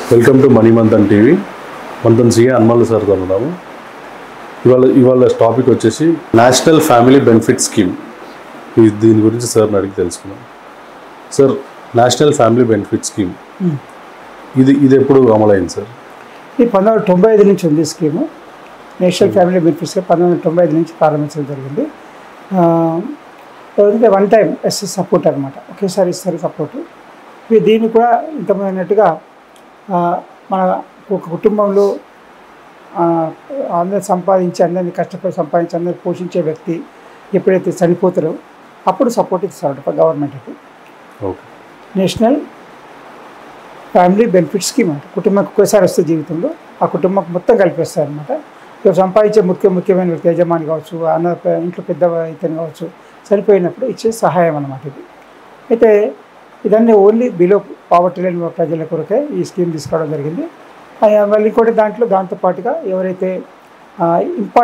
Welcome to money Manthan TV. Manthan CA Hanuman సార్తో ఉన్నాము. ఇవాళ టాపిక్ వచ్చేసి నేషనల్ ఫ్యామిలీ బెనిఫిట్ స్కీమ్. దీని గురించి సార్ని అడిగి తెలుసుకున్నాం. Sir, national family benefit scheme ఇది ఎప్పుడు అమలైంది సార్? ఇది 1995 నుంచి ఉంది scheme. National family benefit scheme 1995 నుంచి ప్రారంభించడం జరిగింది. వన్ టైం ఎస్ఎస్ సపోర్ట్ అనమాట, ఒకేసారి ఇస్తారు సపోర్టు. దీన్ని కూడా ఇంతమంది అన్నట్టుగా మన ఒక కుటుంబంలో అందరిని సంపాదించి, అందరినీ కష్టపడి సంపాదించి అందరిని పోషించే వ్యక్తి ఎప్పుడైతే చనిపోతారో అప్పుడు సపోర్ట్ ఇస్తారు గవర్నమెంట్కి. నేషనల్ ఫ్యామిలీ బెనిఫిట్ స్కీమ్ అంటే కుటుంబానికి ఒకేసారి వస్తే జీవితంలో ఆ కుటుంబం మొత్తం కలిపేస్తారు అనమాట. సంపాదించే ముఖ్యమైన వ్యక్తి, యజమాని కావచ్చు, ఇంట్లో పెద్ద ఇతను కావచ్చు, చనిపోయినప్పుడు ఇచ్చే సహాయం అన్నమాట ఇది. అయితే ఇదన్నీ ఓన్లీ బిలో పావర్టీ లైన్ ప్రజల కొరకే ఈ స్కీమ్ తీసుకోవడం జరిగింది. మళ్ళీ ఇంకోటి దాంతో పాటుగా ఎవరైతే ఇంపార్టెంట్